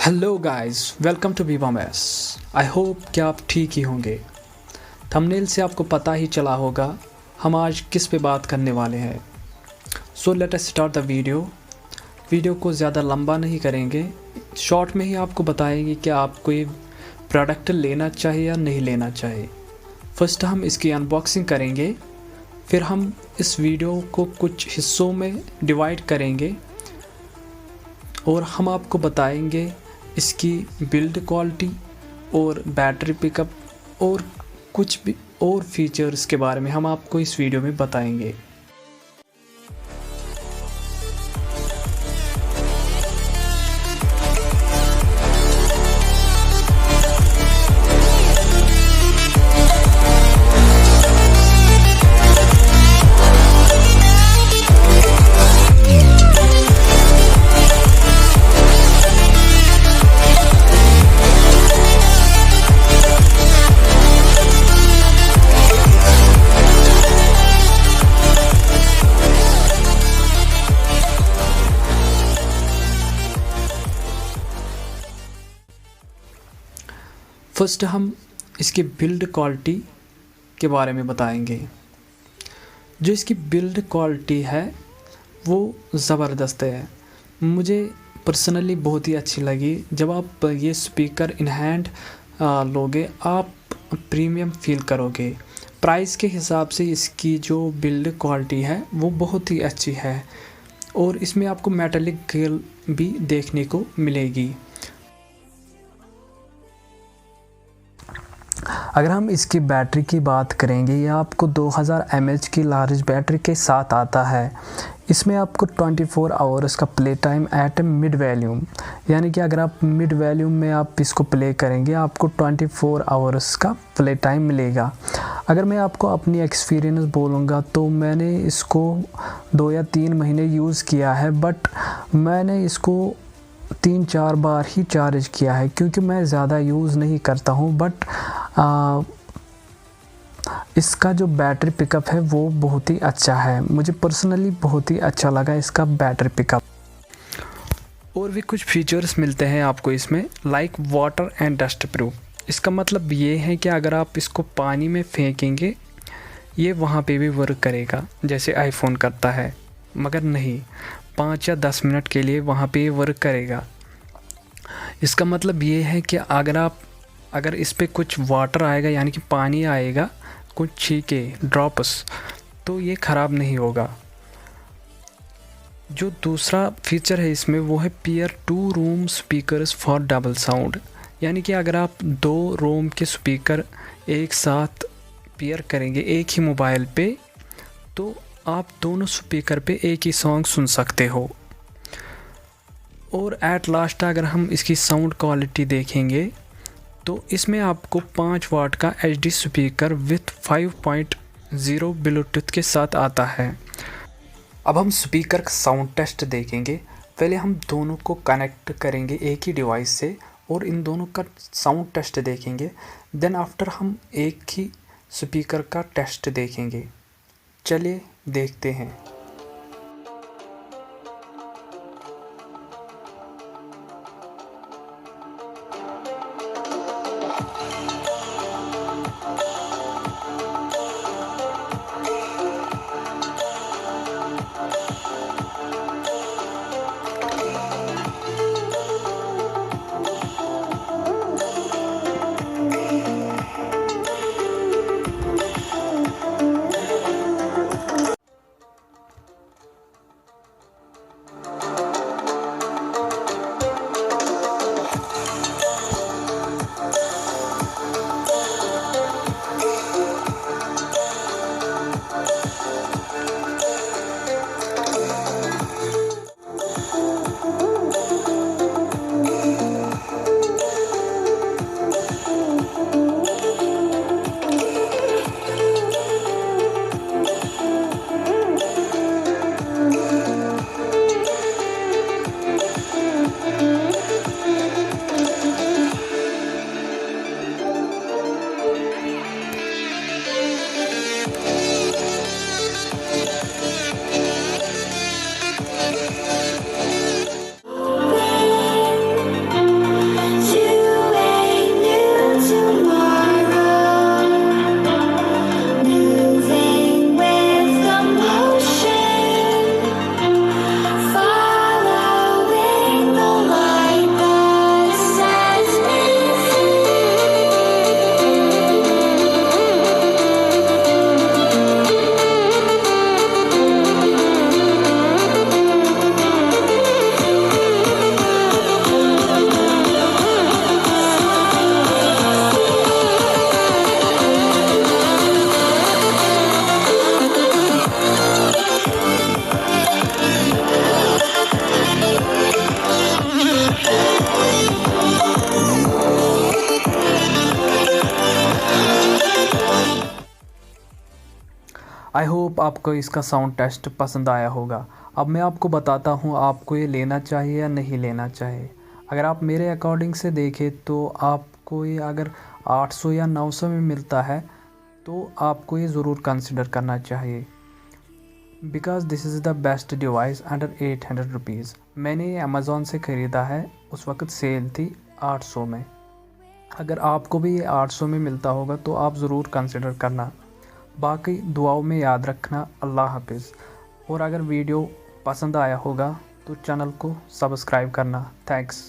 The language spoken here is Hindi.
हेलो गाइस, वेलकम टू बीबा मैस। आई होप कि आप ठीक ही होंगे। थंबनेल से आपको पता ही चला होगा हम आज किस पे बात करने वाले हैं। So let us start the video को ज़्यादा लंबा नहीं करेंगे, शॉर्ट में ही आपको बताएंगे कि आपको ये प्रोडक्ट लेना चाहिए या नहीं लेना चाहिए। फर्स्ट हम इसकी अनबॉक्सिंग करेंगे, फिर हम इस वीडियो को कुछ हिस्सों में डिवाइड करेंगे और हम आपको बताएंगे इसकी बिल्ड क्वालिटी और बैटरी पिकअप और कुछ भी और फीचर्स के बारे में हम आपको इस वीडियो में बताएंगे। फर्स्ट हम इसकी बिल्ड क्वालिटी के बारे में बताएंगे। जो इसकी बिल्ड क्वालिटी है वो ज़बरदस्त है, मुझे पर्सनली बहुत ही अच्छी लगी। जब आप ये स्पीकर इन हैंड लोगे आप प्रीमियम फील करोगे। प्राइस के हिसाब से इसकी जो बिल्ड क्वालिटी है वो बहुत ही अच्छी है और इसमें आपको मेटालिक ग्रिल भी देखने को मिलेगी। अगर हम इसकी बैटरी की बात करेंगे, ये आपको 2000 mAh की लार्ज बैटरी के साथ आता है। इसमें आपको 24 आवर्स का play time at mid volume, यानी कि अगर आप मिड वॉल्यूम में आप इसको प्ले करेंगे आपको 24 आवर्स का प्ले टाइम मिलेगा। अगर मैं आपको अपनी एक्सपीरियंस बोलूँगा तो मैंने इसको 2 या 3 महीने यूज़ किया है, बट मैंने इसको 3-4 बार ही चार्ज किया है क्योंकि मैं ज़्यादा यूज़ नहीं करता हूँ। बट इसका जो बैटरी पिकअप है वो बहुत ही अच्छा है, मुझे पर्सनली बहुत ही अच्छा लगा इसका बैटरी पिकअप। और भी कुछ फीचर्स मिलते हैं आपको इसमें, like water and dust proof. इसका मतलब ये है कि अगर आप इसको पानी में फेंकेंगे ये वहाँ पे भी वर्क करेगा जैसे आईफोन करता है, मगर नहीं 5 या 10 मिनट के लिए वहाँ पे वर्क करेगा। इसका मतलब ये है कि अगर इस पे कुछ वाटर आएगा यानी कि पानी आएगा, कुछ छींके ड्रॉप्स, तो ये ख़राब नहीं होगा। जो दूसरा फीचर है इसमें वो है pair 2 room speakers for double sound, यानी कि अगर आप 2 रूम के स्पीकर एक साथ पेयर करेंगे एक ही मोबाइल पे तो आप दोनों स्पीकर पे एक ही सॉन्ग सुन सकते हो। और एट लास्ट अगर हम इसकी साउंड क्वालिटी देखेंगे तो इसमें आपको 5 वाट का HD स्पीकर विथ 5.0 ब्लूटूथ के साथ आता है। अब हम स्पीकर का साउंड टेस्ट देखेंगे। पहले हम दोनों को कनेक्ट करेंगे एक ही डिवाइस से और इन दोनों का साउंड टेस्ट देखेंगे। देन आफ्टर हम एक ही स्पीकर का टेस्ट देखेंगे। चलिए देखते हैं। आई होप आपको इसका साउंड टेस्ट पसंद आया होगा। अब मैं आपको बताता हूँ आपको ये लेना चाहिए या नहीं लेना चाहिए। अगर आप मेरे अकॉर्डिंग से देखें तो आपको ये अगर 800 या 900 में मिलता है तो आपको ये ज़रूर कंसिडर करना चाहिए, because this is the best device under 800 rupees. मैंने ये अमेज़ॉन से ख़रीदा है, उस वक्त सेल थी 800 में। अगर आपको भी ये 800 में मिलता होगा तो आप ज़रूर कंसिडर करना। बाकी दुआओं में याद रखना। अल्लाह हाफिज़। और अगर वीडियो पसंद आया होगा तो चैनल को सब्सक्राइब करना। थैंक्स।